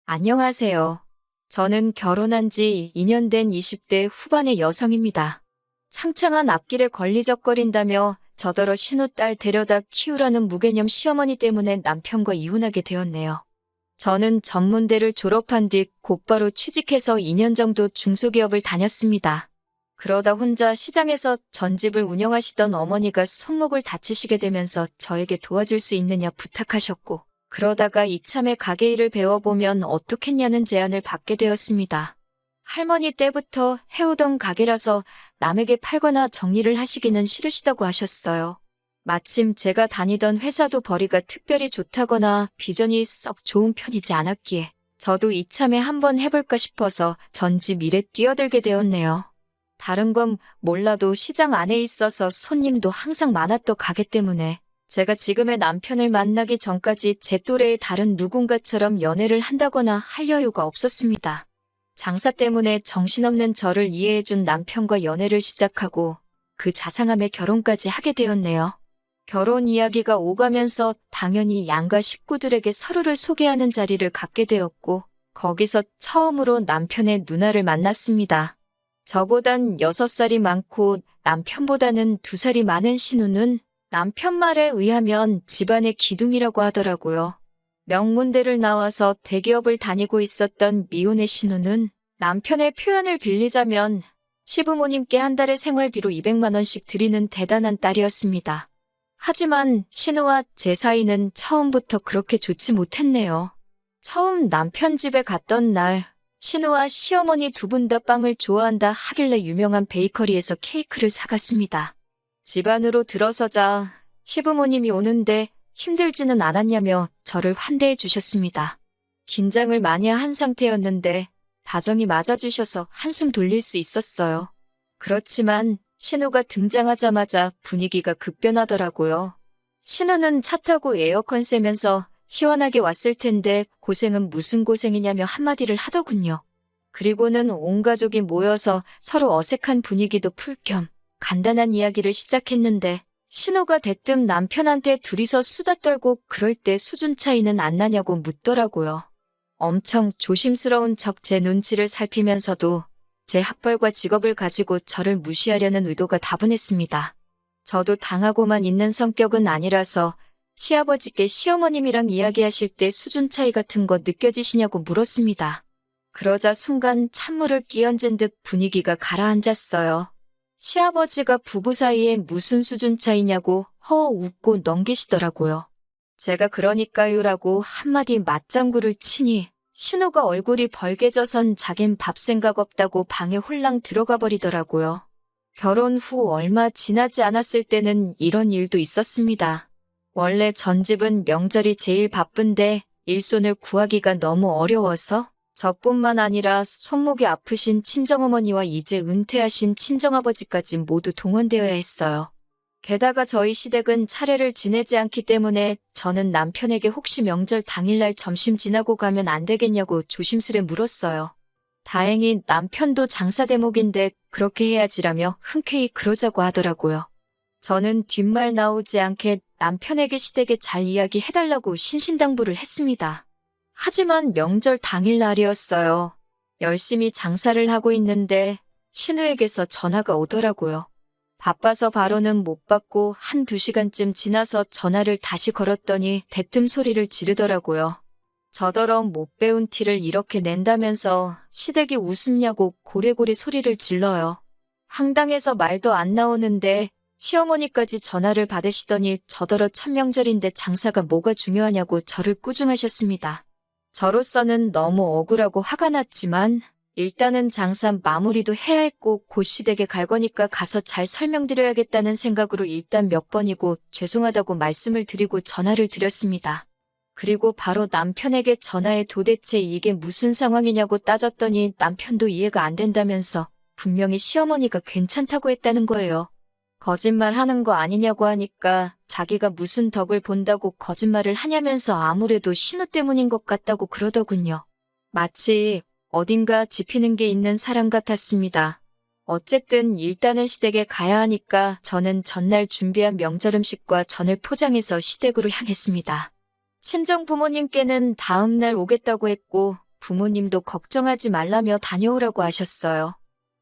안녕하세요. 저는 결혼한 지 2년 된 20대 후반의 여성입니다. 창창한 앞길에 걸리적거린다며 저더러 신우딸 데려다 키우라는 무개념 시어머니 때문에 남편과 이혼하게 되었네요. 저는 전문대를 졸업한 뒤 곧바로 취직해서 2년 정도 중소기업을 다녔습니다. 그러다 혼자 시장에서 전집을 운영하시던 어머니가 손목을 다치시게 되면서 저에게 도와줄 수 있느냐 부탁하셨고, 그러다가 이참에 가게 일을 배워보면 어떻겠냐는 제안을 받게 되었습니다. 할머니 때부터 해오던 가게라서 남에게 팔거나 정리를 하시기는 싫으시다고 하셨어요. 마침 제가 다니던 회사도 벌이가 특별히 좋다거나 비전이 썩 좋은 편이지 않았기에 저도 이참에 한번 해볼까 싶어서 전집 일에 뛰어들게 되었네요. 다른 건 몰라도 시장 안에 있어서 손님도 항상 많았던 가게 때문에 제가 지금의 남편을 만나기 전까지 제 또래의 다른 누군가처럼 연애를 한다거나 할 여유가 없었습니다. 장사 때문에 정신없는 저를 이해해준 남편과 연애를 시작하고 그 자상함에 결혼까지 하게 되었네요. 결혼 이야기가 오가면서 당연히 양가 식구들에게 서로를 소개하는 자리를 갖게 되었고, 거기서 처음으로 남편의 누나를 만났습니다. 저보단 6살이 많고 남편보다는 2살이 많은 신우는 남편 말에 의하면 집안의 기둥이라고 하더라고요. 명문대를 나와서 대기업을 다니고 있었던 미혼의 신우는 남편의 표현을 빌리자면 시부모님께 한 달에 생활비로 200만 원씩 드리는 대단한 딸이었습니다. 하지만 신우와 제 사이는 처음부터 그렇게 좋지 못했네요. 처음 남편 집에 갔던 날, 신우와 시어머니 두 분 다 빵을 좋아한다 하길래 유명한 베이커리에서 케이크를 사갔습니다. 집 안으로 들어서자 시부모님이 오는데 힘들지는 않았냐며 저를 환대해 주셨습니다. 긴장을 많이 한 상태였는데 다정히 맞아주셔서 한숨 돌릴 수 있었어요. 그렇지만 신우가 등장하자마자 분위기가 급변하더라고요. 신우는 차 타고 에어컨 쐬면서 시원하게 왔을 텐데 고생은 무슨 고생이냐며 한마디를 하더군요. 그리고는 온 가족이 모여서 서로 어색한 분위기도 풀 겸 간단한 이야기를 시작했는데 신우가 대뜸 남편한테 둘이서 수다 떨고 그럴 때 수준 차이는 안 나냐고 묻더라고요. 엄청 조심스러운 척 제 눈치를 살피면서도 제 학벌과 직업을 가지고 저를 무시하려는 의도가 다분했습니다. 저도 당하고만 있는 성격은 아니라서 시아버지께 시어머님이랑 이야기하실 때 수준 차이 같은 거 느껴지시냐고 물었습니다. 그러자 순간 찬물을 끼얹은 듯 분위기가 가라앉았어요. 시아버지가 부부 사이에 무슨 수준 차이냐고 허 웃고 넘기시더라고요. 제가 그러니까요라고 한마디 맞장구를 치니 신우가 얼굴이 벌개져선 자긴 밥 생각 없다고 방에 홀랑 들어가 버리더라고요. 결혼 후 얼마 지나지 않았을 때는 이런 일도 있었습니다. 원래 전집은 명절이 제일 바쁜데 일손을 구하기가 너무 어려워서 저뿐만 아니라 손목이 아프신 친정어머니와 이제 은퇴하신 친정아버지까지 모두 동원되어야 했어요. 게다가 저희 시댁은 차례를 지내지 않기 때문에 저는 남편에게 혹시 명절 당일날 점심 지나고 가면 안 되겠냐고 조심스레 물었어요. 다행히 남편도 장사 대목인데 그렇게 해야지라며 흔쾌히 그러자고 하더라고요. 저는 뒷말 나오지 않게 남편에게 시댁에 잘 이야기해달라고 신신당부를 했습니다. 하지만 명절 당일날이었어요. 열심히 장사를 하고 있는데 신우에게서 전화가 오더라고요. 바빠서 바로는 못 받고 1~2시간쯤 지나서 전화를 다시 걸었더니 대뜸 소리를 지르더라고요. 저더러 못 배운 티를 이렇게 낸다면서 시댁이 웃음냐고 고래고래 소리를 질러요. 황당해서 말도 안 나오는데 시어머니까지 전화를 받으시더니 저더러 천명절인데 장사가 뭐가 중요하냐고 저를 꾸중하셨습니다. 저로서는 너무 억울하고 화가 났지만 일단은 장사 마무리도 해야 했고 곧 시댁에 갈 거니까 가서 잘 설명드려야겠다는 생각으로 일단 몇 번이고 죄송하다고 말씀을 드리고 전화를 드렸습니다. 그리고 바로 남편에게 전화해 도대체 이게 무슨 상황이냐고 따졌더니 남편도 이해가 안 된다면서 분명히 시어머니가 괜찮다고 했다는 거예요. 거짓말 하는 거 아니냐고 하니까 자기가 무슨 덕을 본다고 거짓말을 하냐면서 아무래도 신우 때문인 것 같다고 그러더군요. 마치 어딘가 짚히는 게 있는 사람 같았습니다. 어쨌든 일단은 시댁에 가야 하니까 저는 전날 준비한 명절 음식과 전을 포장해서 시댁으로 향했습니다. 친정 부모님께는 다음 날 오겠다고 했고 부모님도 걱정하지 말라며 다녀오라고 하셨어요.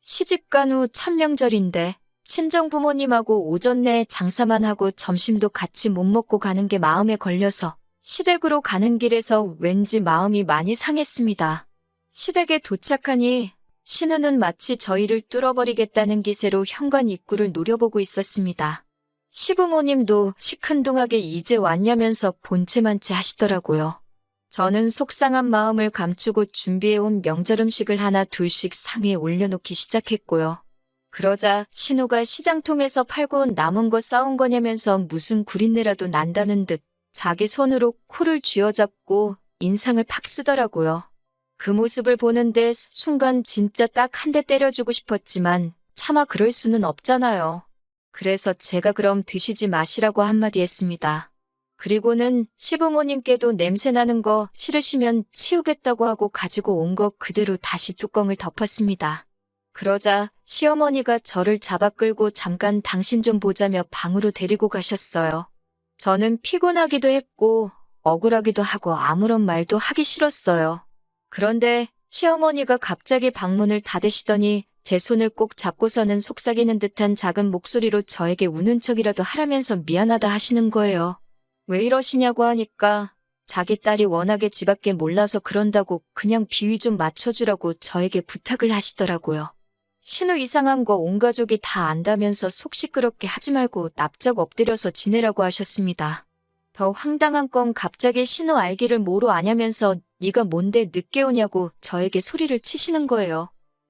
시집간 후 첫 명절인데 친정 부모님하고 오전 내에 장사만 하고 점심도 같이 못 먹고 가는 게 마음에 걸려서 시댁으로 가는 길에서 왠지 마음이 많이 상했습니다. 시댁에 도착하니 신우는 마치 저희를 뚫어버리겠다는 기세로 현관 입구를 노려보고 있었습니다. 시부모님도 시큰둥하게 이제 왔냐면서 본체만치 하시더라고요. 저는 속상한 마음을 감추고 준비해온 명절 음식을 하나 둘씩 상위에 올려놓기 시작했고요. 그러자 신우가 시장통에서 팔고 온 남은 거 싸온 거냐면서 무슨 구린내라도 난다는 듯 자기 손으로 코를 쥐어잡고 인상을 팍 쓰더라고요. 그 모습을 보는데 순간 진짜 딱 한 대 때려주고 싶었지만 차마 그럴 수는 없잖아요. 그래서 제가 그럼 드시지 마시라고 한마디 했습니다. 그리고는 시부모님께도 냄새나는 거 싫으시면 치우겠다고 하고 가지고 온 거 그대로 다시 뚜껑을 덮었습니다. 그러자 시어머니가 저를 잡아 끌고 잠깐 당신 좀 보자며 방으로 데리고 가셨어요. 저는 피곤하기도 했고 억울하기도 하고 아무런 말도 하기 싫었어요. 그런데 시어머니가 갑자기 방문을 닫으시더니 제 손을 꼭 잡고서는 속삭이는 듯한 작은 목소리로 저에게 우는 척이라도 하라면서 미안하다 하시는 거예요. 왜 이러시냐고 하니까 자기 딸이 워낙에 집 밖에 몰라서 그런다고 그냥 비위 좀 맞춰주라고 저에게 부탁을 하시더라고요. 신우 이상한 거 온 가족이 다 안다면서 속 시끄럽게 하지 말고 납작 엎드려서 지내라고 하셨습니다. 더 황당한 건 갑자기 신우 알기를 뭐로 아냐면서 네가 뭔데 늦게 오냐고 저에게 소리를 치시는 거예요.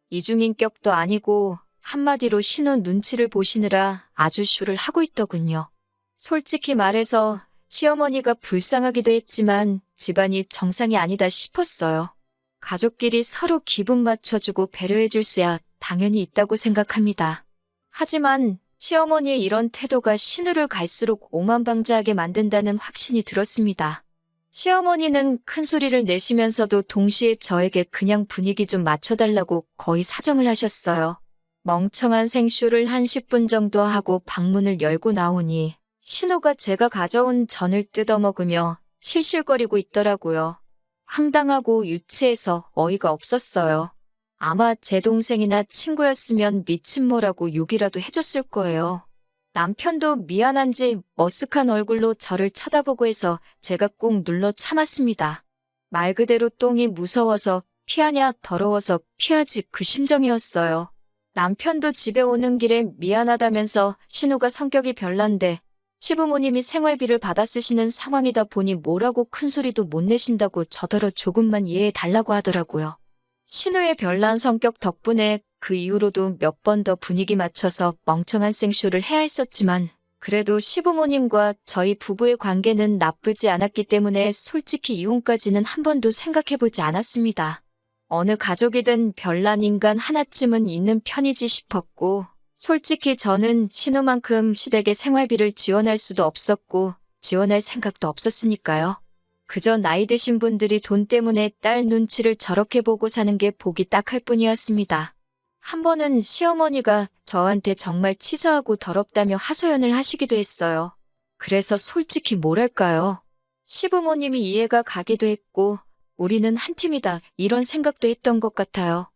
이중인격도 아니고 한마디로 신우 눈치를 보시느라 아주 쇼를 하고 있더군요. 솔직히 말해서 시어머니가 불쌍하기도 했지만 집안이 정상이 아니다 싶었어요. 가족끼리 서로 기분 맞춰주고 배려해줄 수야 당연히 있다고 생각합니다. 하지만 시어머니의 이런 태도가 신우를 갈수록 오만방자하게 만든다는 확신이 들었습니다. 시어머니는 큰 소리를 내시면서도 동시에 저에게 그냥 분위기 좀 맞춰달라고 거의 사정을 하셨어요. 멍청한 생쇼를 한 10분 정도 하고 방문을 열고 나오니 신우가 제가 가져온 전을 뜯어먹으며 실실거리고 있더라고요. 황당하고 유치해서 어이가 없었어요. 아마 제 동생이나 친구였으면 미친모라고 욕이라도 해줬을 거예요. 남편도 미안한지 머쓱한 얼굴로 저를 쳐다보고 해서 제가 꾹 눌러 참았습니다. 말 그대로 똥이 무서워서 피하냐 더러워서 피하지 그 심정이었어요. 남편도 집에 오는 길에 미안하다면서 신우가 성격이 별난데 시부모님이 생활비를 받아 쓰시는 상황이다 보니 뭐라고 큰 소리도 못 내신다고 저더러 조금만 이해해 달라고 하더라고요. 신우의 별난 성격 덕분에 그 이후로도 몇 번 더 분위기 맞춰서 멍청한 생쇼를 해야 했었지만 그래도 시부모님과 저희 부부의 관계는 나쁘지 않았기 때문에 솔직히 이혼까지는 한 번도 생각해보지 않았습니다. 어느 가족이든 별난 인간 하나쯤은 있는 편이지 싶었고 솔직히 저는 신우만큼 시댁에 생활비를 지원할 수도 없었고 지원할 생각도 없었으니까요. 그저 나이 드신 분들이 돈 때문에 딸 눈치를 저렇게 보고 사는 게 보기 딱할 뿐이었습니다. 한 번은 시어머니가 저한테 정말 치사하고 더럽다며 하소연을 하시기도 했어요. 그래서 솔직히 뭐랄까요. 시부모님이 이해가 가기도 했고 우리는 한 팀이다 이런 생각도 했던 것 같아요.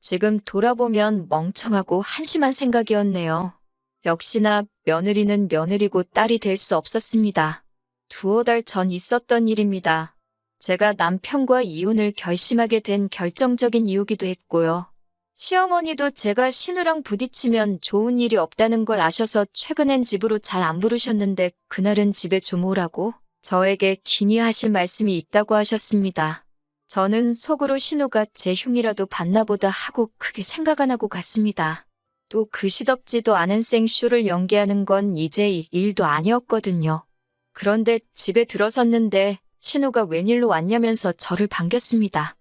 지금 돌아보면 멍청하고 한심한 생각이었네요. 역시나 며느리는 며느리고 딸이 될 수 없었습니다. 두어 달 전 있었던 일입니다. 제가 남편과 이혼을 결심하게 된 결정적인 이유기도 했고요. 시어머니도 제가 신우랑 부딪히면 좋은 일이 없다는 걸 아셔서 최근엔 집으로 잘 안 부르셨는데 그날은 집에 좀 오라고 저에게 긴히 하실 말씀이 있다고 하셨습니다. 저는 속으로 신우가 제 흉이라도 봤나 보다 하고 크게 생각 안 하고 갔습니다. 또 그 시덥지도 않은 생쇼를 연기하는 건 이제 일도 아니었거든요. 그런데 집에 들어섰는데 신우가 웬일로 왔냐면서 저를 반겼습니다.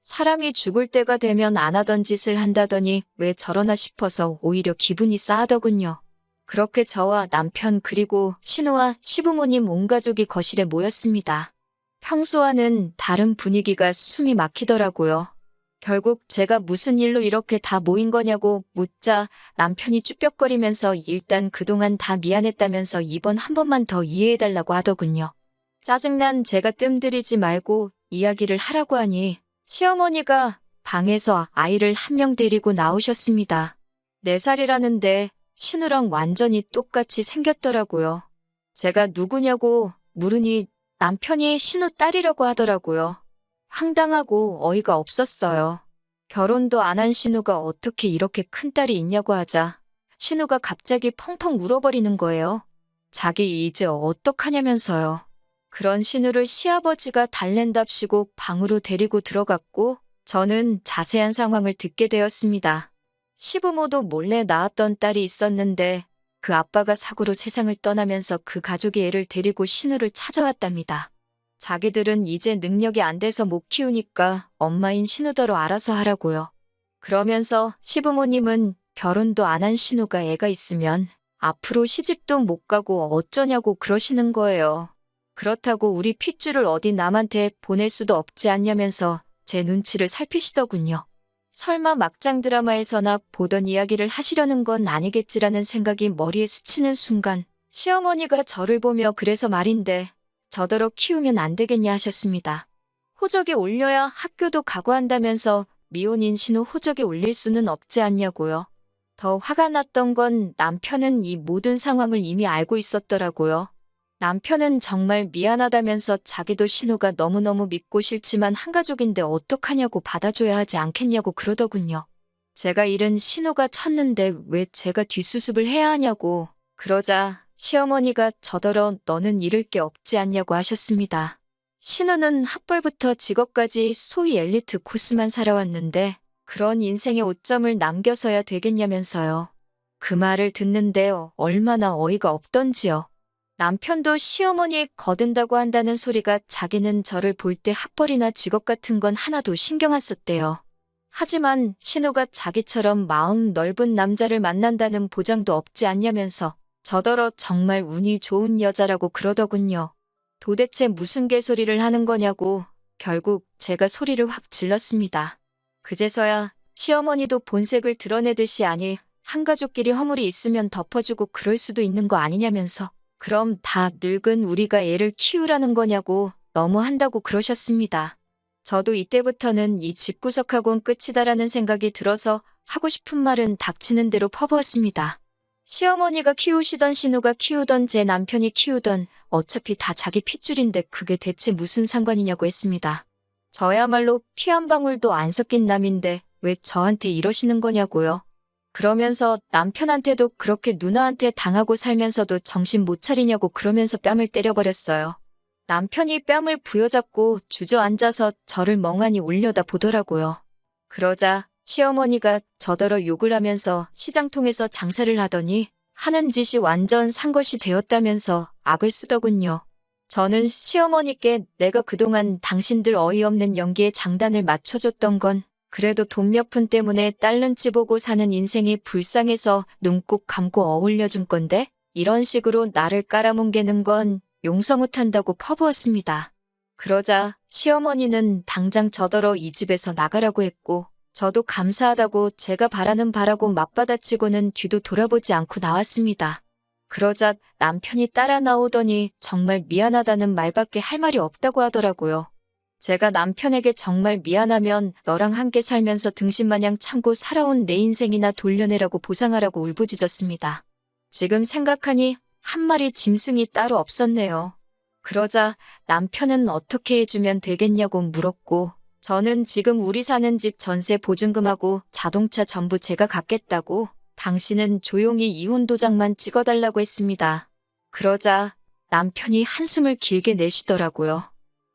사람이 죽을 때가 되면 안 하던 짓을 한다더니 왜 저러나 싶어서 오히려 기분이 싸하더군요. 그렇게 저와 남편 그리고 신우와 시부모님 온 가족이 거실에 모였습니다. 평소와는 다른 분위기가 숨이 막히더라고요. 결국 제가 무슨 일로 이렇게 다 모인 거냐고 묻자 남편이 쭈뼛거리면서 일단 그동안 다 미안했다면서 이번 한 번만 더 이해해달라고 하더군요. 짜증난 제가 뜸들이지 말고 이야기를 하라고 하니 시어머니가 방에서 아이를 한 명 데리고 나오셨습니다. 4살이라는데 신우랑 완전히 똑같이 생겼더라고요. 제가 누구냐고 물으니 남편이 신우 딸이라고 하더라고요. 황당하고 어이가 없었어요. 결혼도 안 한 신우가 어떻게 이렇게 큰 딸이 있냐고 하자 신우가 갑자기 펑펑 울어버리는 거예요. 자기 이제 어떡하냐면서요. 그런 신우를 시아버지가 달랜답시고 방으로 데리고 들어갔고 저는 자세한 상황을 듣게 되었습니다. 시부모도 몰래 낳았던 딸이 있었는데 그 아빠가 사고로 세상을 떠나면서 그 가족이 애를 데리고 신우를 찾아왔답니다. 자기들은 이제 능력이 안 돼서 못 키우니까 엄마인 신우더러 알아서 하라고요. 그러면서 시부모님은 결혼도 안 한 신우가 애가 있으면 앞으로 시집도 못 가고 어쩌냐고 그러시는 거예요. 그렇다고 우리 핏줄을 어디 남한테 보낼 수도 없지 않냐면서 제 눈치를 살피시더군요. 설마 막장 드라마에서나 보던 이야기를 하시려는 건 아니겠지라는 생각이 머리에 스치는 순간 시어머니가 저를 보며 그래서 말인데 저더러 키우면 안 되겠냐 하셨습니다. 호적에 올려야 학교도 가고 한다면서 미혼인 신우 호적에 올릴 수는 없지 않냐고요. 더 화가 났던 건 남편은 이 모든 상황을 이미 알고 있었더라고요. 남편은 정말 미안하다면서 자기도 신우가 너무너무 믿고 싫지만 한 가족인데 어떡하냐고 받아줘야 하지 않겠냐고 그러더군요. 제가 잃은 신우가 쳤는데 왜 제가 뒷수습을 해야 하냐고 그러자 시어머니가 저더러 너는 잃을 게 없지 않냐고 하셨습니다. 신우는 학벌부터 직업까지 소위 엘리트 코스만 살아왔는데 그런 인생의 오점을 남겨서야 되겠냐면서요. 그 말을 듣는데 얼마나 어이가 없던지요. 남편도 시어머니 거든다고 한다는 소리가 자기는 저를 볼 때 학벌이나 직업 같은 건 하나도 신경 안 썼대요. 하지만 신우가 자기처럼 마음 넓은 남자를 만난다는 보장도 없지 않냐면서 저더러 정말 운이 좋은 여자라고 그러더군요. 도대체 무슨 개소리를 하는 거냐고 결국 제가 소리를 확 질렀습니다. 그제서야 시어머니도 본색을 드러내듯이 아니 한 가족끼리 허물이 있으면 덮어주고 그럴 수도 있는 거 아니냐면서 그럼 다 늙은 우리가 애를 키우라는 거냐고 너무한다고 그러셨습니다. 저도 이때부터는 이 집구석하고는 끝이다라는 생각이 들어서 하고 싶은 말은 닥치는 대로 퍼부었습니다. 시어머니가 키우시던 신우가 키우던 제 남편이 키우던 어차피 다 자기 핏줄인데 그게 대체 무슨 상관이냐고 했습니다. 저야말로 피 한 방울도 안 섞인 남인데 왜 저한테 이러시는 거냐고요. 그러면서 남편한테도 그렇게 누나한테 당하고 살면서도 정신 못 차리냐고 그러면서 뺨을 때려버렸어요. 남편이 뺨을 부여잡고 주저앉아서 저를 멍하니 올려다 보더라고요. 그러자 시어머니가 저더러 욕을 하면서 시장통에서 장사를 하더니 하는 짓이 완전 산 것이 되었다면서 악을 쓰더군요. 저는 시어머니께 내가 그동안 당신들 어이없는 연기에 장단을 맞춰줬던 건 그래도 돈 몇 푼 때문에 딸 눈치 보고 사는 인생이 불쌍해서 눈 꼭 감고 어울려준 건데 이런 식으로 나를 깔아뭉개는 건 용서 못한다고 퍼부었습니다. 그러자 시어머니는 당장 저더러 이 집에서 나가라고 했고 저도 감사하다고 제가 바라는 바라고 맞받아치고는 뒤도 돌아보지 않고 나왔습니다. 그러자 남편이 따라 나오더니 정말 미안하다는 말밖에 할 말이 없다고 하더라고요. 제가 남편에게 정말 미안하면 너랑 함께 살면서 등신마냥 참고 살아온 내 인생이나 돌려내라고 보상하라고 울부짖었습니다. 지금 생각하니 한 마리 짐승이 따로 없었네요. 그러자 남편은 어떻게 해주면 되겠냐고 물었고 저는 지금 우리 사는 집 전세 보증금하고 자동차 전부 제가 갚겠다고 당신은 조용히 이혼 도장만 찍어달라고 했습니다. 그러자 남편이 한숨을 길게 내쉬더라고요.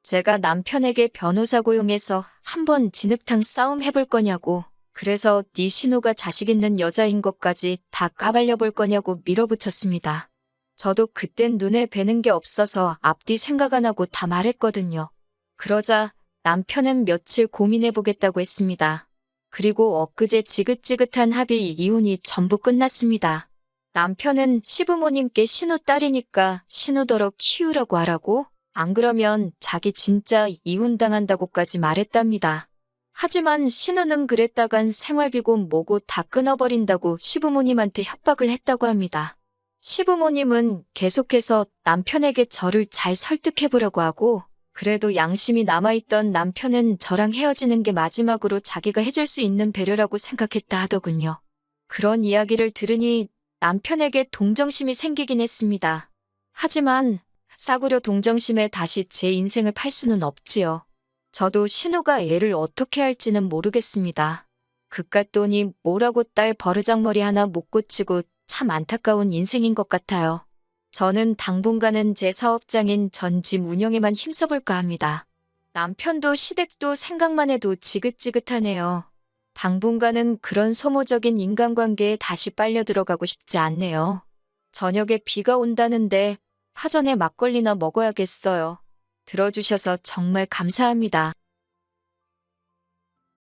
제가 남편에게 변호사 고용해서 한번 진흙탕 싸움 해볼 거냐고 그래서 네 신우가 자식 있는 여자인 것까지 다 까발려 볼 거냐고 밀어붙였습니다. 저도 그땐 눈에 뵈는 게 없어서 앞뒤 생각 안 하고 다 말했거든요. 그러자 남편은 며칠 고민해보겠다고 했습니다. 그리고 엊그제 지긋지긋한 합의 이혼이 전부 끝났습니다. 남편은 시부모님께 신우 딸이니까 신우더러 키우라고 하라고 안 그러면 자기 진짜 이혼당한다고까지 말했답니다. 하지만 신우는 그랬다간 생활비고 뭐고 다 끊어버린다고 시부모님한테 협박을 했다고 합니다. 시부모님은 계속해서 남편에게 저를 잘 설득해보려고 하고 그래도 양심이 남아있던 남편은 저랑 헤어지는 게 마지막으로 자기가 해줄 수 있는 배려라고 생각했다 하더군요. 그런 이야기를 들으니 남편에게 동정심이 생기긴 했습니다. 하지만 싸구려 동정심에 다시 제 인생을 팔 수는 없지요. 저도 신우가 애를 어떻게 할지는 모르겠습니다. 그깟 돈이 뭐라고 딸 버르장머리 하나 못 고치고 참 안타까운 인생인 것 같아요. 저는 당분간은 제 사업장인 전 집 운영에만 힘써볼까 합니다. 남편도 시댁도 생각만 해도 지긋지긋하네요. 당분간은 그런 소모적인 인간관계에 다시 빨려 들어가고 싶지 않네요. 저녁에 비가 온다는데 파전에 막걸리나 먹어야겠어요. 들어주셔서 정말 감사합니다.